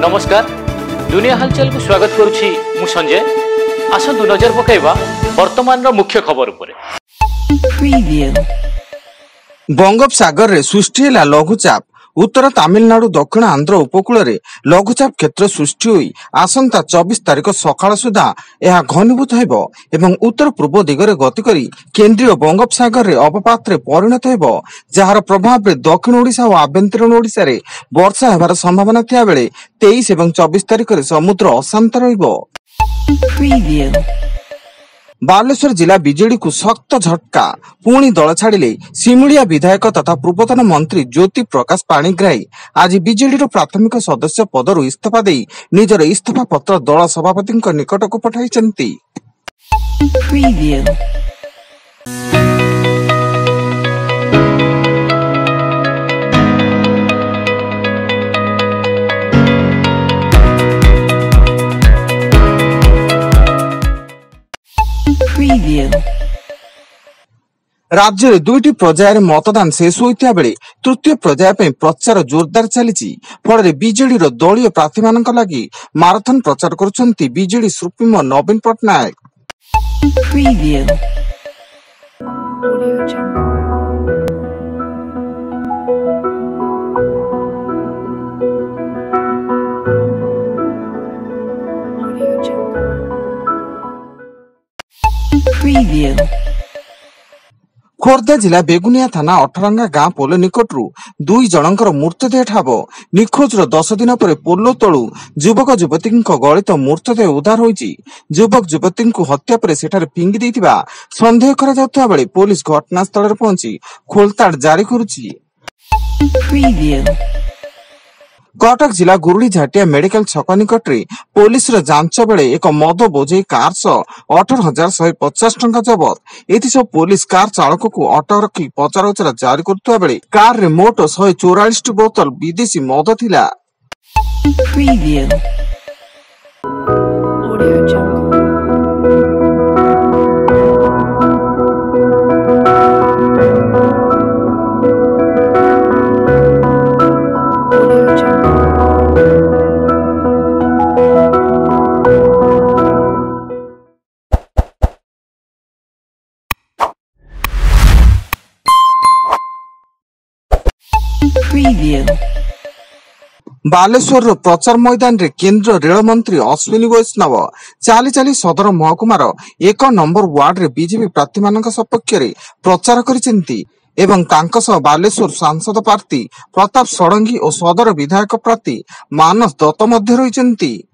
नमस्कार दुनिया हालचाल को स्वागत करुछि मु संजय। आसंतु नजर पकाइबा वर्तमान रो मुख्य खबर उपरे। बंगोपसागर रे सृष्टि हैला लघुचाप। उत्तर तमिलनाडु दक्षिण आंध्र उपकूल रे लघुचाप क्षेत्र सृष्टि होई आसंता 24 तारिख सकाळ सुधा यह घनीभूत हेबो एवं उत्तर पूर्व दिगरे गति करी केंद्रीय बंगोपसागर रे अवपात रे परिणत हेबो, जहार प्रभाव रे दक्षिण ओडिशा और आभ्यंतरीण ओडिशा रे वर्षा हेबार संभावना थिया बेले 23 एवं 24 तारिख रे समुद्र अशांत रहिबो। बालेश्वर जिला बीजेडी को सख्त झटका। पुणी दल छाड़िले सिमुलिया विधायक तथा पूर्वतन मंत्री ज्योति प्रकाश पाणिग्राही आज बीजेडी प्राथमिक सदस्य पदरु इस्तीफा दे निजर इस्तीफा पत्र दल सभापति निकट को पठाइछन्ति। राज्य में 2टी पर्यायर मतदान शेष होता बेले तृतीय पर्याय प्रचार जोरदार चली। फल बीजेडी दलीय प्रार्थी मान लगी माराथन प्रचार करुछन्ति बीजेडी सुप्रीमो नवीन पट्टनायक। खोर्धा जिला बेगुनिया थाना अठरंगा गां पोल निकटरू 2 जनकर मृतदेह ठाब। निखोज 10 दिन पर पोल तलू युवक युवती गलित मृतदेह उद्धार होइछि। युवक युवती हत्या पर सेठारे फिंगी देइथिबा संदेह करा जाउथबा बेले पुलिस घटनास्थल रे पहुंची खोलताड़ जारी करुछि। कटक जिला गुरुड़ी झाटिया मेडिकल छक निकट रे पुलिस जांच बेले एक मद बोझे कार 18,150 टंका जबत। एथिसह पुलिस कार चालक को अटक रखी पचराउचरा जारी करथुवा बेले कार रे मोट 144 बोतल विदेशी मद थिला। बालेश्वर प्रचार मैदान रे केंद्र रेल मंत्री अश्विनी वैष्णव चाली चाली सदर महकुमार 1 नंबर वार्ड रे बीजेपी प्रार्थी मान सपक्ष रे प्रचार करिसेंती एवं तांका सह बालेश्वर सांसद प्रार्थी प्रताप षडंगी और सदर विधायक प्रार्थी मानस दत्त मध्य रहिसेंती।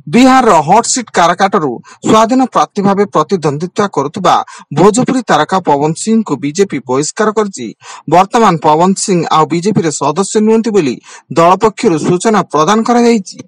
बिहार हॉट सीट काराकाटरू स्वाधीन प्रार्थी भाव प्रतिद्वंदिता करुवा भोजपुरी तारका पवन सिंह को बीजेपी बहिष्कार करछि। वर्तमान पवन सिंह आ बीजेपी रे सदस्य नुहंती बोली दल पक्षरु सूचना प्रदान करा जायछि।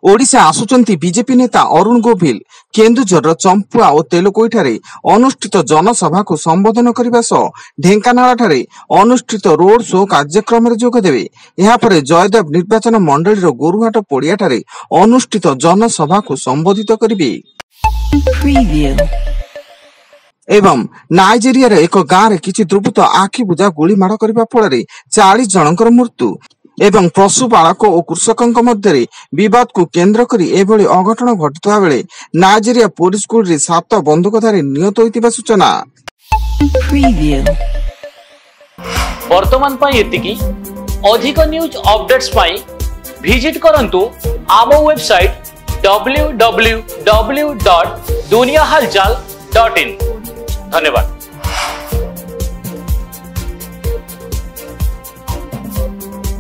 ओडिशा आसुचंती बीजेपी नेता अरुण गोभिल केन्दुझर चंपुआ और तेलकोईठारे अनुष्ठित जनसभा को संबोधन करने सह ढेंकानाल ठारे अनुष्ठित रोड शो कार्यक्रम में जोग देवे। यहाँ पर जयदेव निर्वाचन मंडली गोरुहाट पड़िया ठारे अनुष्ठित जनसभा को संबोधित करिवे। एवं नाइजेरिया रे एक गाँव रे किछि दुर्बृत्त आखि बुझा गुली माड़ करबा फଳରେ 40 जनकर मृत्यु एवं पशुपालक और कृषकों मध्य विवाद को केंद्र करी एभली अघटन घटिता बेले नाइजेरिया पुलिस स्कूल रे 7 बंदूकधारी निहत होइतिबा सूचना। वर्तमान पई एतिकी अधिक न्यूज अपडेट्स पई विजिट करंतु आम वेबसाइट www.duniyahalchal.in। धन्यवाद।